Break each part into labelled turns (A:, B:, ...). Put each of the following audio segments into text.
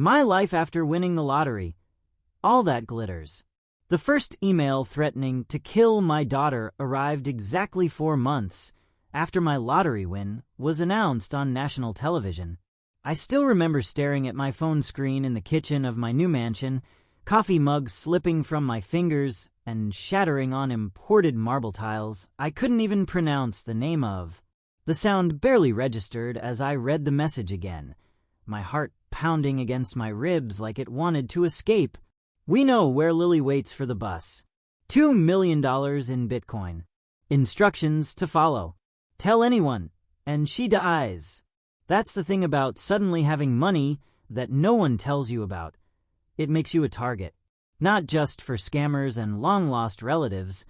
A: My life after winning the lottery. All that glitters. The first email threatening to kill my daughter arrived exactly 4 months after my lottery win was announced on national television. I still remember staring at my phone screen in the kitchen of my new mansion, coffee mugs slipping from my fingers and shattering on imported marble tiles I couldn't even pronounce the name of. The sound barely registered as I read the message again, my heart pounding against my ribs like it wanted to escape. We know where Lily waits for the bus. $2 million in Bitcoin. Instructions to follow. Tell anyone, and she dies. That's the thing about suddenly having money that no one tells you about. It makes you a target, not just for scammers and long-lost relatives,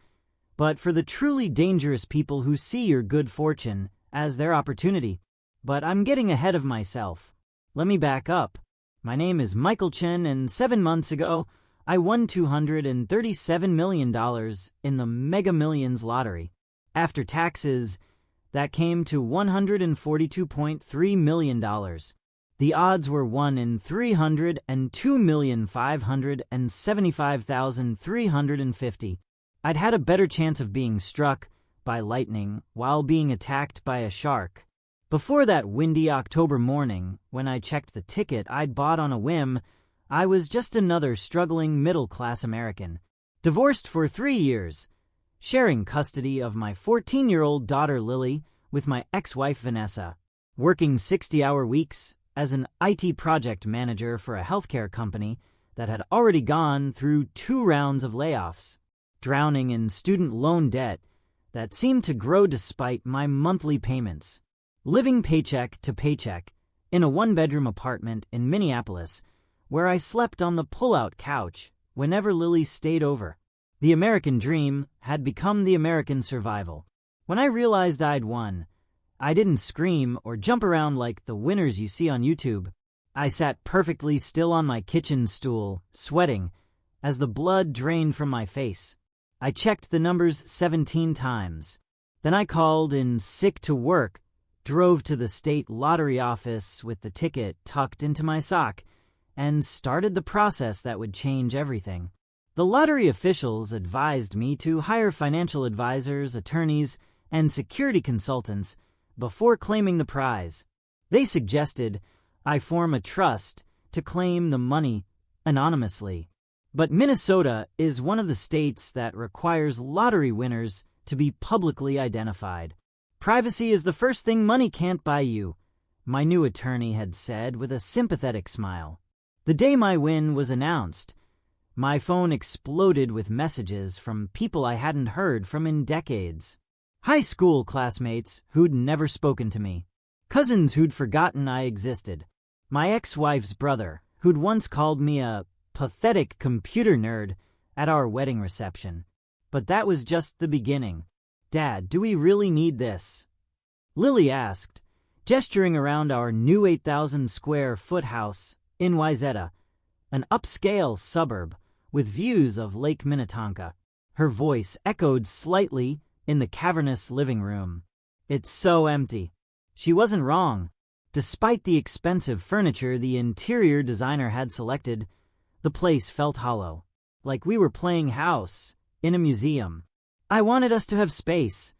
A: but for the truly dangerous people who see your good fortune as their opportunity. But I'm getting ahead of myself. Let me back up. My name is Michael Chen, and 7 months ago, I won $237 million in the Mega Millions lottery. After taxes, that came to $142.3 million. The odds were 1 in 302,575,350. I'd had a better chance of being struck by lightning while being attacked by a shark. Before that windy October morning, when I checked the ticket I'd bought on a whim, I was just another struggling middle-class American, divorced for 3 years, sharing custody of my 14-year-old daughter Lily with my ex-wife Vanessa, working 60-hour weeks as an IT project manager for a healthcare company that had already gone through 2 rounds of layoffs, drowning in student loan debt that seemed to grow despite my monthly payments, living paycheck to paycheck in a 1-bedroom apartment in Minneapolis where I slept on the pull-out couch whenever Lily stayed over. The American dream had become the American survival. When I realized I'd won, I didn't scream or jump around like the winners you see on YouTube. I sat perfectly still on my kitchen stool, sweating, as the blood drained from my face. I checked the numbers 17 times. Then I called in sick to work, drove to the state lottery office with the ticket tucked into my sock, and started the process that would change everything. The lottery officials advised me to hire financial advisors, attorneys, and security consultants before claiming the prize. They suggested I form a trust to claim the money anonymously. But Minnesota is one of the states that requires lottery winners to be publicly identified. Privacy is the first thing money can't buy you, my new attorney had said with a sympathetic smile. The day my win was announced, my phone exploded with messages from people I hadn't heard from in decades. High school classmates who'd never spoken to me. Cousins who'd forgotten I existed. My ex-wife's brother, who'd once called me a pathetic computer nerd at our wedding reception. But that was just the beginning. Dad, do we really need this? Lily asked, gesturing around our new 8,000 square foot house in Wayzata, an upscale suburb with views of Lake Minnetonka. Her voice echoed slightly in the cavernous living room. It's so empty. She wasn't wrong. Despite the expensive furniture the interior designer had selected, the place felt hollow, like we were playing house in a museum. I wanted us to have space,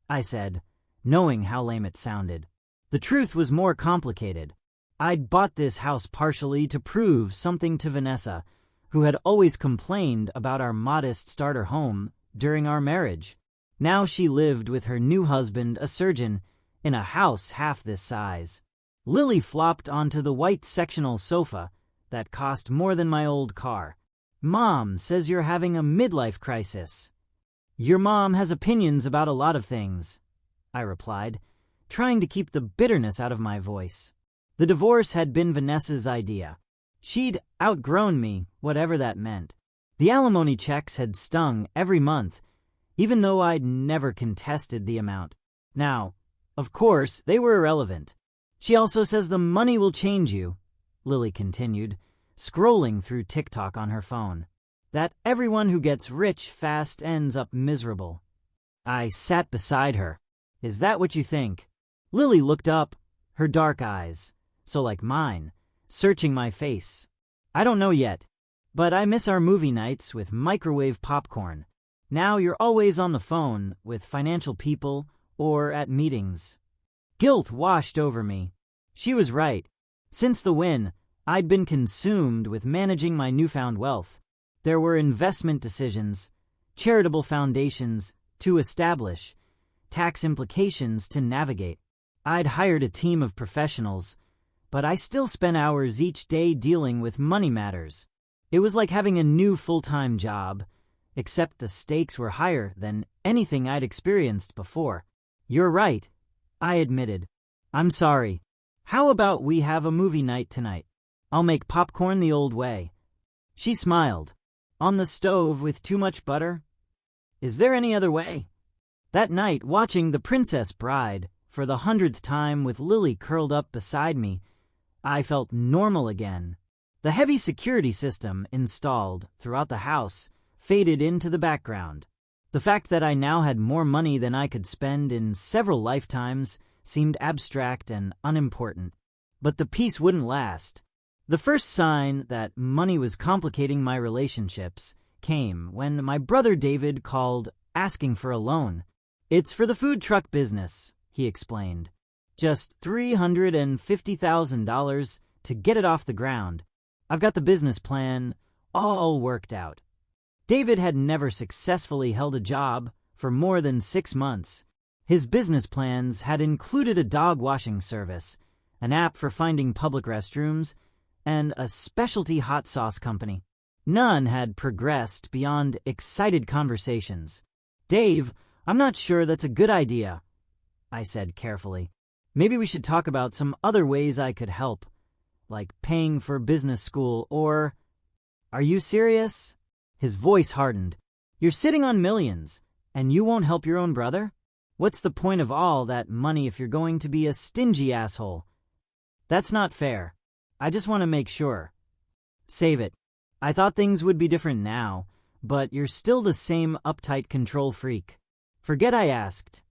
A: I said, knowing how lame it sounded. The truth was more complicated. I'd bought this house partially to prove something to Vanessa, who had always complained about our modest starter home during our marriage. Now she lived with her new husband, a surgeon, in a house half this size. Lily flopped onto the white sectional sofa that cost more than my old car. Mom says you're having a midlife crisis. Your mom has opinions about a lot of things, I replied, trying to keep the bitterness out of my voice. The divorce had been Vanessa's idea. She'd outgrown me, whatever that meant. The alimony checks had stung every month, even though I'd never contested the amount. Now, of course, they were irrelevant. She also says the money will change you, Lily continued, scrolling through TikTok on her phone. That everyone who gets rich fast ends up miserable. I sat beside her. Is that what you think? Lily looked up, her dark eyes, so like mine, searching my face. I don't know yet, but I miss our movie nights with microwave popcorn. Now you're always on the phone with financial people or at meetings. Guilt washed over me. She was right. Since the win, I'd been consumed with managing my newfound wealth. There were investment decisions, charitable foundations to establish, tax implications to navigate. I'd hired a team of professionals, but I still spent hours each day dealing with money matters. It was like having a new full-time job, except the stakes were higher than anything I'd experienced before. You're right, I admitted. I'm sorry. How about we have a movie night tonight? I'll make popcorn the old way. She smiled. On the stove with too much butter? Is there any other way? That night, watching The Princess Bride for the 100th time with Lily curled up beside me, I felt normal again. The heavy security system installed throughout the house faded into the background. The fact that I now had more money than I could spend in several lifetimes seemed abstract and unimportant. But the peace wouldn't last. The first sign that money was complicating my relationships came when my brother David called asking for a loan. It's for the food truck business, he explained. Just $350,000 to get it off the ground. I've got the business plan all worked out. David had never successfully held a job for more than 6 months. His business plans had included a dog washing service, an app for finding public restrooms, and a specialty hot sauce company. None had progressed beyond excited conversations. Dave, I'm not sure that's a good idea, I said carefully. Maybe we should talk about some other ways I could help, like paying for business school or... Are you serious? His voice hardened. You're sitting on millions, and you won't help your own brother? What's the point of all that money if you're going to be a stingy asshole? That's not fair. I just want to make sure. Save it. I thought things would be different now, but you're still the same uptight control freak. Forget I asked.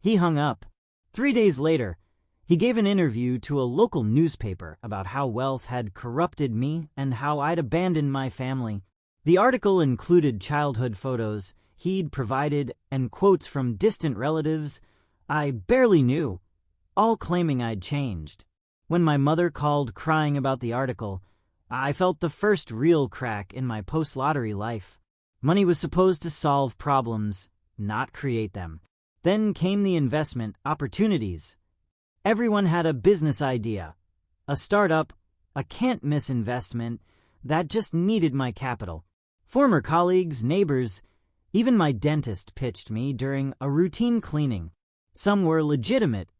A: He hung up. 3 days later, he gave an interview to a local newspaper about how wealth had corrupted me and how I'd abandoned my family. The article included childhood photos he'd provided and quotes from distant relatives I barely knew, all claiming I'd changed. When my mother called crying about the article, I felt the first real crack in my post-lottery life. Money was supposed to solve problems, not create them. Then came the investment opportunities. Everyone had a business idea, a startup, a can't-miss investment that just needed my capital. Former colleagues, neighbors, even my dentist pitched me during a routine cleaning. Some were legitimate,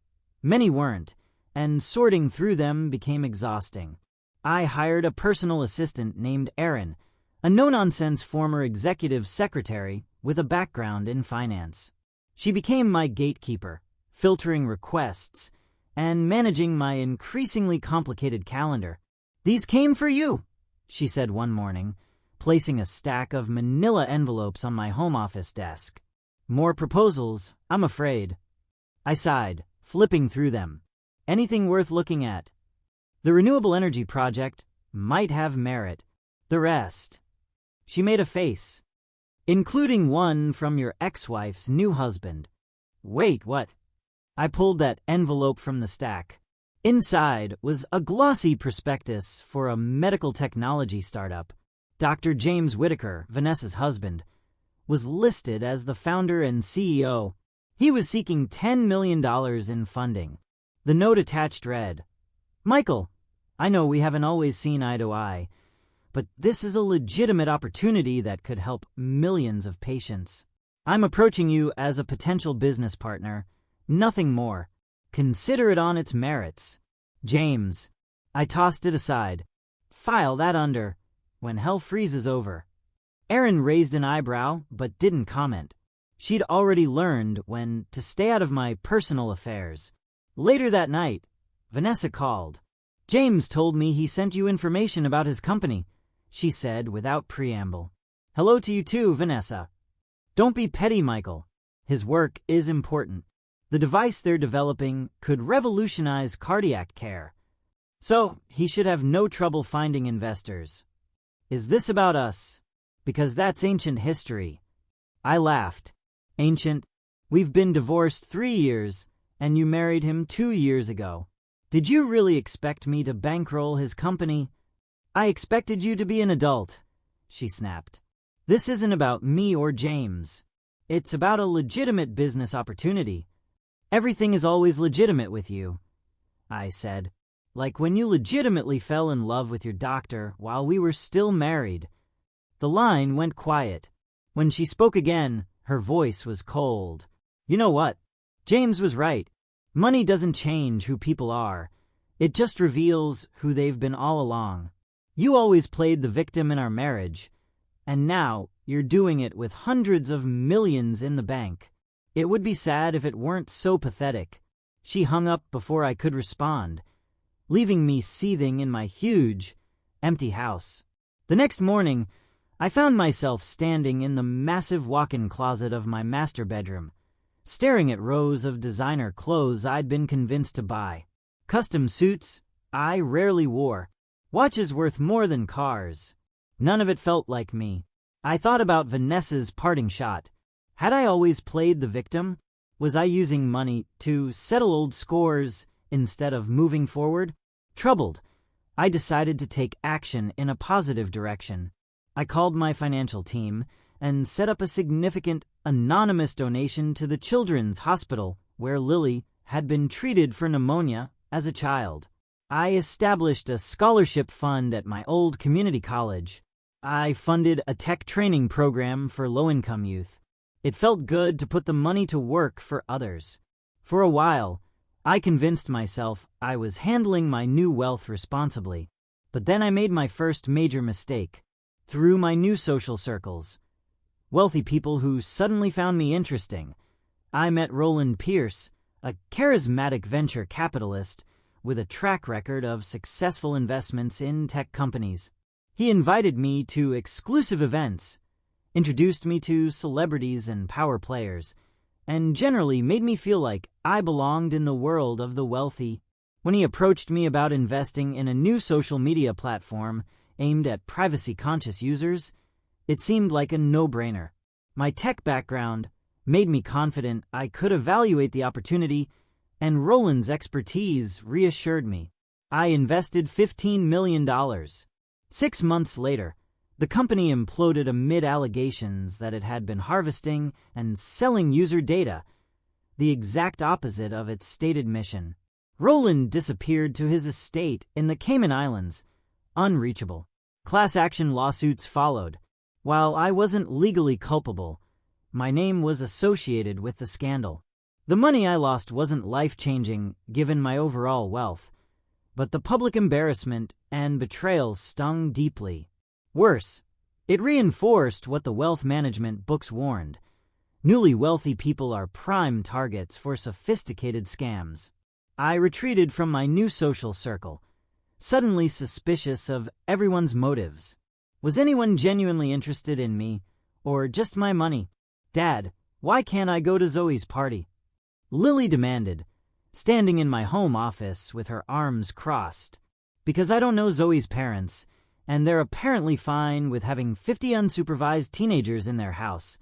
A: many weren't, and sorting through them became exhausting. I hired a personal assistant named Erin, a no-nonsense former executive secretary with a background in finance. She became my gatekeeper, filtering requests and managing my increasingly complicated calendar. "These came for you," she said one morning, placing a stack of manila envelopes on my home office desk. "More proposals, I'm afraid." I sighed, flipping through them. Anything worth looking at. The renewable energy project might have merit. The rest. She made a face. "Including one from your ex-wife's new husband." Wait, what? I pulled that envelope from the stack. Inside was a glossy prospectus for a medical technology startup. Dr. James Whitaker, Vanessa's husband, was listed as the founder and CEO. He was seeking $10 million in funding. The note attached read, "Michael, I know we haven't always seen eye to eye, but this is a legitimate opportunity that could help millions of patients. I'm approaching you as a potential business partner, nothing more. Consider it on its merits. James." I tossed it aside. "File that under when hell freezes over." Erin raised an eyebrow but didn't comment. She'd already learned when to stay out of my personal affairs. Later that night, Vanessa called. "James told me he sent you information about his company," she said without preamble. "Hello to you too, Vanessa. Don't be petty, Michael. His work is important. The device they're developing could revolutionize cardiac care." So, he should have no trouble finding investors. Is this about us? Because that's ancient history. I laughed. Ancient? We've been divorced 3 years, and you married him 2 years ago. Did you really expect me to bankroll his company? I expected you to be an adult, she snapped. This isn't about me or James. It's about a legitimate business opportunity. Everything is always legitimate with you, I said. Like when you legitimately fell in love with your doctor while we were still married. The line went quiet. When she spoke again, her voice was cold. You know what? James was right. Money doesn't change who people are. It just reveals who they've been all along. You always played the victim in our marriage, and now you're doing it with hundreds of millions in the bank. It would be sad if it weren't so pathetic. She hung up before I could respond, leaving me seething in my huge, empty house. The next morning, I found myself standing in the massive walk-in closet of my master bedroom, staring at rows of designer clothes I'd been convinced to buy. Custom suits I rarely wore, watches worth more than cars. None of it felt like me. I thought about Vanessa's parting shot. Had I always played the victim? Was I using money to settle old scores instead of moving forward? Troubled, I decided to take action in a positive direction. I called my financial team and set up a significant anonymous donation to the children's hospital where Lily had been treated for pneumonia as a child. I established a scholarship fund at my old community college. I funded a tech training program for low-income youth. It felt good to put the money to work for others. For a while, I convinced myself I was handling my new wealth responsibly. But then I made my first major mistake. Through my new social circles, wealthy people who suddenly found me interesting, I met Roland Pierce, a charismatic venture capitalist with a track record of successful investments in tech companies. He invited me to exclusive events, introduced me to celebrities and power players, and generally made me feel like I belonged in the world of the wealthy. When he approached me about investing in a new social media platform aimed at privacy-conscious users, it seemed like a no-brainer. My tech background made me confident I could evaluate the opportunity, and Roland's expertise reassured me. I invested $15 million. 6 months later, the company imploded amid allegations that it had been harvesting and selling user data, the exact opposite of its stated mission. Roland disappeared to his estate in the Cayman Islands, unreachable. Class action lawsuits followed. While I wasn't legally culpable, my name was associated with the scandal. The money I lost wasn't life-changing given my overall wealth, but the public embarrassment and betrayal stung deeply. Worse, it reinforced what the wealth management books warned. Newly wealthy people are prime targets for sophisticated scams. I retreated from my new social circle, suddenly suspicious of everyone's motives. Was anyone genuinely interested in me, or just my money? Dad, why can't I go to Zoe's party? Lily demanded, standing in my home office with her arms crossed. Because I don't know Zoe's parents, and they're apparently fine with having 50 unsupervised teenagers in their house,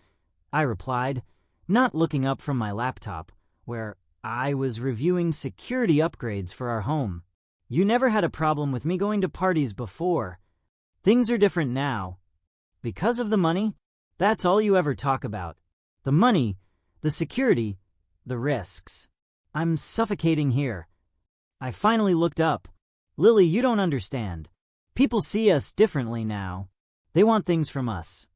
A: I replied, not looking up from my laptop, where I was reviewing security upgrades for our home. You never had a problem with me going to parties before. Things are different now. Because of the money? That's all you ever talk about. The money, the security, the risks. I'm suffocating here. I finally looked up. Lily, you don't understand. People see us differently now. They want things from us.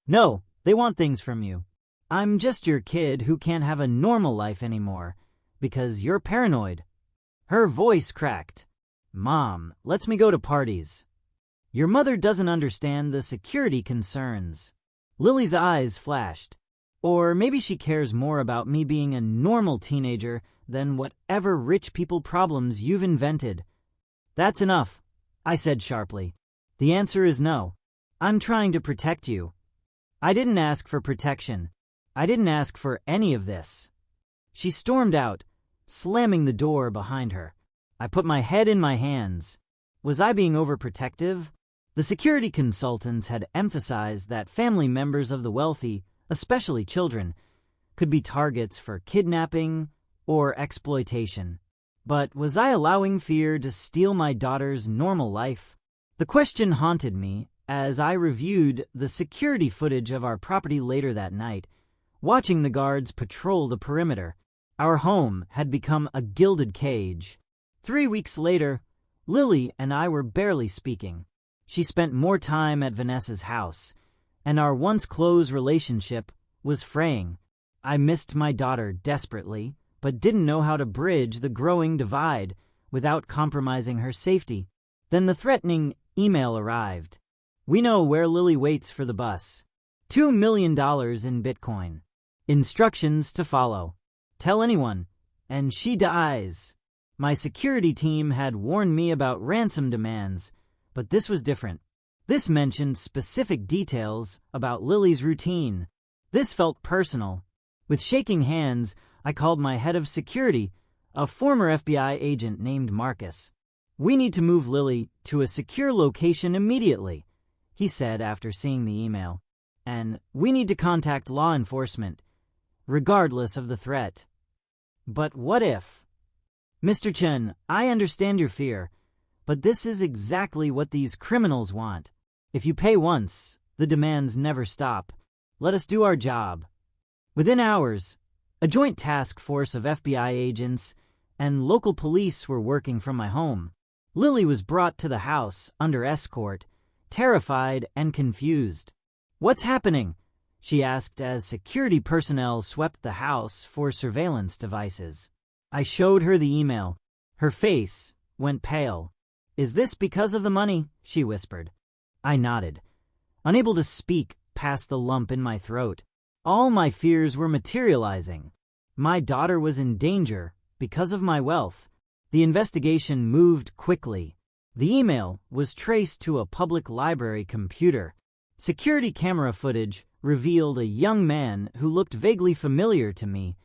A: No, they want things from you. I'm just your kid who can't have a normal life anymore because you're paranoid. Her voice cracked. Mom lets me go to parties. Your mother doesn't understand the security concerns. Lily's eyes flashed. Or maybe she cares more about me being a normal teenager than whatever rich people problems you've invented. That's enough, I said sharply. The answer is no. I'm trying to protect you. I didn't ask for protection. I didn't ask for any of this. She stormed out, slamming the door behind her. I put my head in my hands. Was I being overprotective? The security consultants had emphasized that family members of the wealthy, especially children, could be targets for kidnapping or exploitation. But was I allowing fear to steal my daughter's normal life? The question haunted me as I reviewed the security footage of our property later that night, watching the guards patrol the perimeter. Our home had become a gilded cage. 3 weeks later, Lily and I were barely speaking. She spent more time at Vanessa's house, and our once close relationship was fraying. I missed my daughter desperately, but didn't know how to bridge the growing divide without compromising her safety. Then the threatening email arrived. We know where Lily waits for the bus. $2 million in Bitcoin. Instructions to follow. Tell anyone, and she dies. My security team had warned me about ransom demands, but this was different. This mentioned specific details about Lily's routine. This felt personal. With shaking hands, I called my head of security, a former FBI agent named Marcus. We need to move Lily to a secure location immediately, he said after seeing the email. And we need to contact law enforcement, regardless of the threat. But what if? Mr. Chen, I understand your fear, but this is exactly what these criminals want. If you pay once, the demands never stop. Let us do our job. Within hours, a joint task force of FBI agents and local police were working from my home. Lily was brought to the house under escort, terrified and confused. What's happening? She asked as security personnel swept the house for surveillance devices. I showed her the email. Her face went pale. Is this because of the money? She whispered. I nodded, unable to speak past the lump in my throat. All my fears were materializing. My daughter was in danger because of my wealth. The investigation moved quickly. The email was traced to a public library computer. Security camera footage revealed a young man who looked vaguely familiar to me,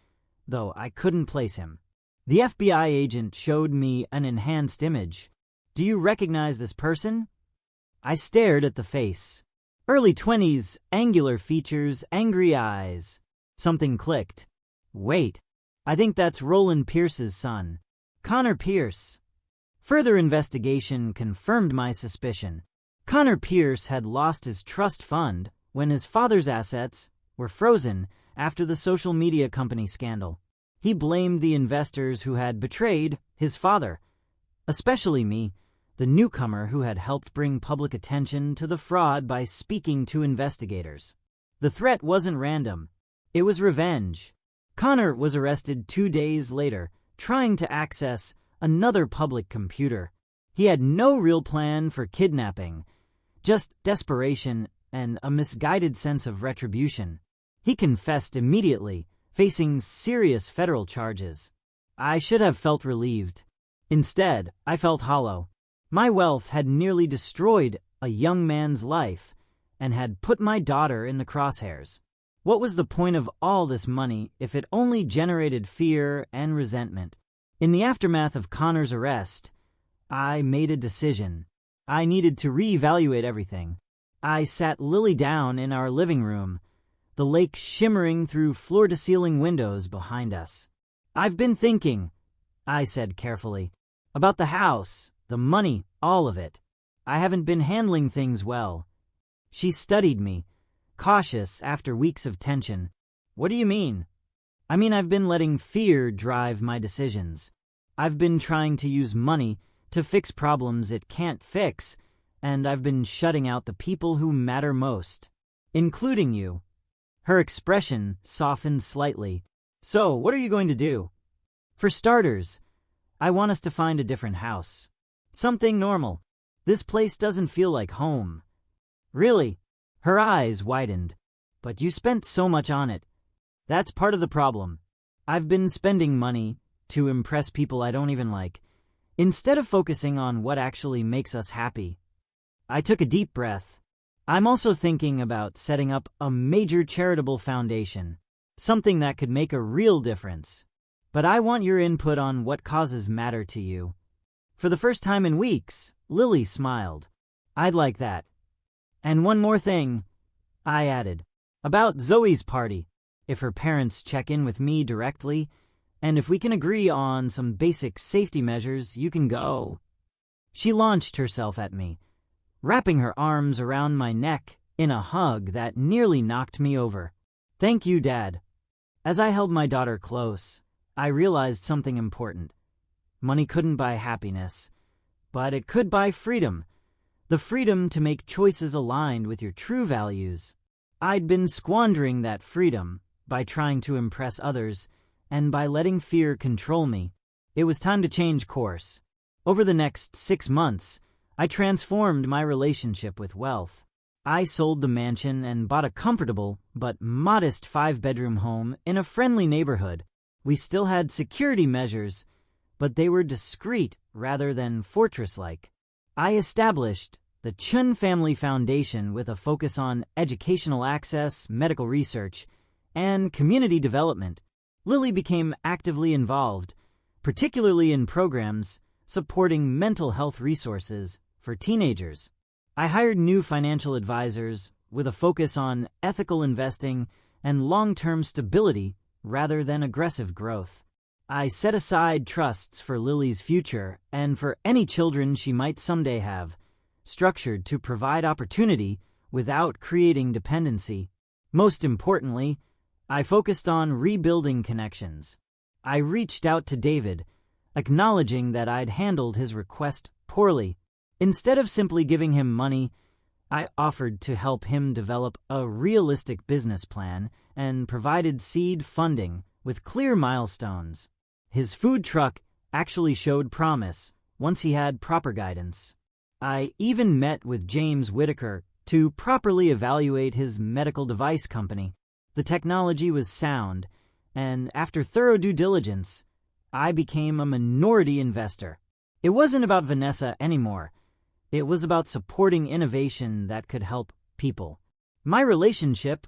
A: though I couldn't place him. The FBI agent showed me an enhanced image. Do you recognize this person? I stared at the face. Early 20s, angular features, angry eyes. Something clicked. Wait, I think that's Roland Pierce's son, Connor Pierce. Further investigation confirmed my suspicion. Connor Pierce had lost his trust fund when his father's assets were frozen after the social media company scandal. He blamed the investors who had betrayed his father, especially me, the newcomer who had helped bring public attention to the fraud by speaking to investigators. The threat wasn't random. It was revenge. Connor was arrested 2 days later, trying to access another public computer. He had no real plan for kidnapping, just desperation and a misguided sense of retribution. He confessed immediately, facing serious federal charges. I should have felt relieved. Instead, I felt hollow. My wealth had nearly destroyed a young man's life and had put my daughter in the crosshairs. What was the point of all this money if it only generated fear and resentment? In the aftermath of Connor's arrest, I made a decision. I needed to reevaluate everything. I sat Lily down in our living room, the lake shimmering through floor-to-ceiling windows behind us. I've been thinking, I said carefully, about the house, the money, all of it. I haven't been handling things well. She studied me, cautious after weeks of tension. What do you mean? I mean, I've been letting fear drive my decisions. I've been trying to use money to fix problems it can't fix, and I've been shutting out the people who matter most, including you. Her expression softened slightly. So, what are you going to do? For starters, I want us to find a different house. Something normal. This place doesn't feel like home. Really? Her eyes widened. But you spent so much on it. That's part of the problem. I've been spending money to impress people I don't even like, instead of focusing on what actually makes us happy. I took a deep breath. I'm also thinking about setting up a major charitable foundation, something that could make a real difference. But I want your input on what causes matter to you. For the first time in weeks, Lily smiled. I'd like that. And one more thing, I added. About Zoe's party. If her parents check in with me directly, and if we can agree on some basic safety measures, you can go. She launched herself at me, wrapping her arms around my neck in a hug that nearly knocked me over. Thank you, Dad. As I held my daughter close, I realized something important. Money couldn't buy happiness, but it could buy freedom. The freedom to make choices aligned with your true values. I'd been squandering that freedom by trying to impress others and by letting fear control me. It was time to change course. Over the next 6 months, I transformed my relationship with wealth. I sold the mansion and bought a comfortable but modest 5-bedroom home in a friendly neighborhood. We still had security measures, but they were discreet rather than fortress-like. I established the Chen Family Foundation with a focus on educational access, medical research, and community development. Lily became actively involved, particularly in programs supporting mental health resources for teenagers. I hired new financial advisors with a focus on ethical investing and long-term stability rather than aggressive growth. I set aside trusts for Lily's future and for any children she might someday have, structured to provide opportunity without creating dependency. Most importantly, I focused on rebuilding connections. I reached out to David, acknowledging that I'd handled his request poorly. Instead of simply giving him money, I offered to help him develop a realistic business plan and provided seed funding with clear milestones. His food truck actually showed promise once he had proper guidance. I even met with James Whitaker to properly evaluate his medical device company. The technology was sound, and after thorough due diligence, I became a minority investor. It wasn't about Vanessa anymore. It was about supporting innovation that could help people. My relationship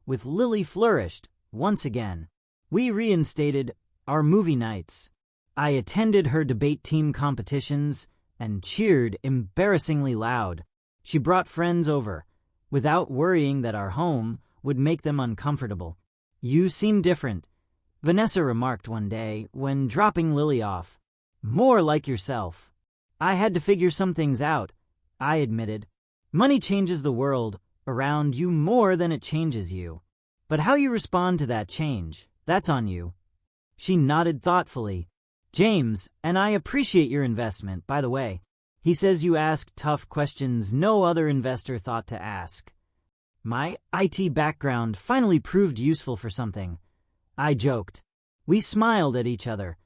A: with Lily flourished once again. We reinstated our movie nights. I attended her debate team competitions and cheered embarrassingly loud. She brought friends over, without worrying that our home would make them uncomfortable. You seem different, Vanessa remarked one day when dropping Lily off. More like yourself. I had to figure some things out, I admitted. Money changes the world around you more than it changes you. But how you respond to that change, that's on you. She nodded thoughtfully. James, and I appreciate your investment, by the way. He says you ask tough questions no other investor thought to ask. My IT background finally proved useful for something, I joked. We smiled at each other,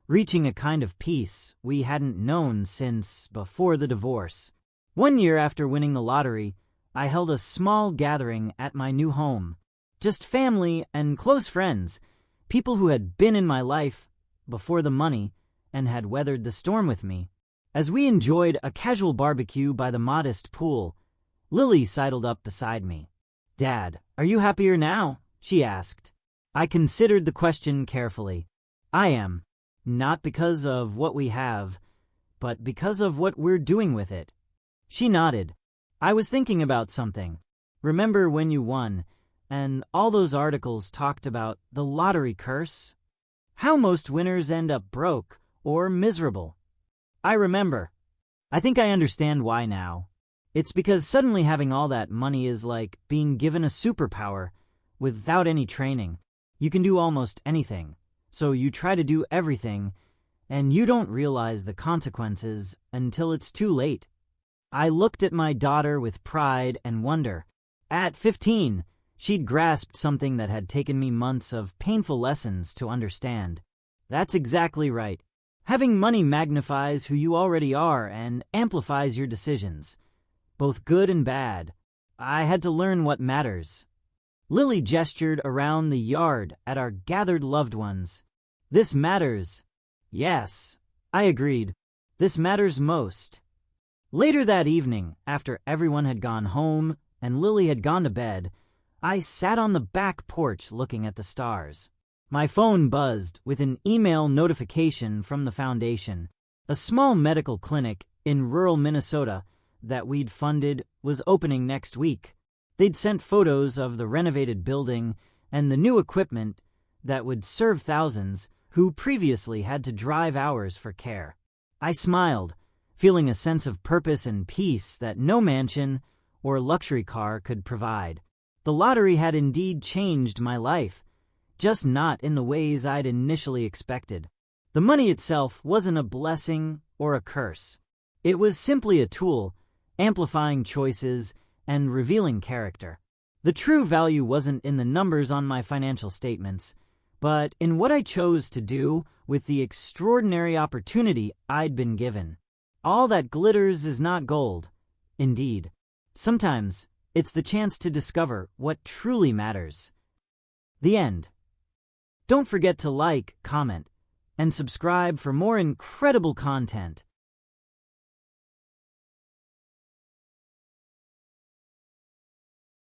A: reaching a kind of peace we hadn't known since before the divorce. 1 year after winning the lottery, I held a small gathering at my new home. Just family and close friends, people who had been in my life before the money and had weathered the storm with me. As we enjoyed a casual barbecue by the modest pool, Lily sidled up beside me. Dad, are you happier now? She asked. I considered the question carefully. I am. Not because of what we have, but because of what we're doing with it. She nodded. I was thinking about something. Remember when you won, and all those articles talked about the lottery curse? How most winners end up broke or miserable. I remember. I think I understand why now. It's because suddenly having all that money is like being given a superpower without any training. You can do almost anything, so you try to do everything, and you don't realize the consequences until it's too late. I looked at my daughter with pride and wonder. At 15, she'd grasped something that had taken me months of painful lessons to understand. That's exactly right. Having money magnifies who you already are and amplifies your decisions, both good and bad. I had to learn what matters. Lily gestured around the yard at our gathered loved ones. This matters. Yes, I agreed. This matters most. Later that evening, after everyone had gone home and Lily had gone to bed, I sat on the back porch looking at the stars. My phone buzzed with an email notification from the foundation. A small medical clinic in rural Minnesota that we'd funded was opening next week. They'd sent photos of the renovated building and the new equipment that would serve thousands who previously had to drive hours for care. I smiled, feeling a sense of purpose and peace that no mansion or luxury car could provide. The lottery had indeed changed my life, just not in the ways I'd initially expected. The money itself wasn't a blessing or a curse. It was simply a tool, amplifying choices and revealing character. The true value wasn't in the numbers on my financial statements, but in what I chose to do with the extraordinary opportunity I'd been given. All that glitters is not gold. Indeed, sometimes it's the chance to discover what truly matters. The end. Don't forget to like, comment, and subscribe for more incredible content.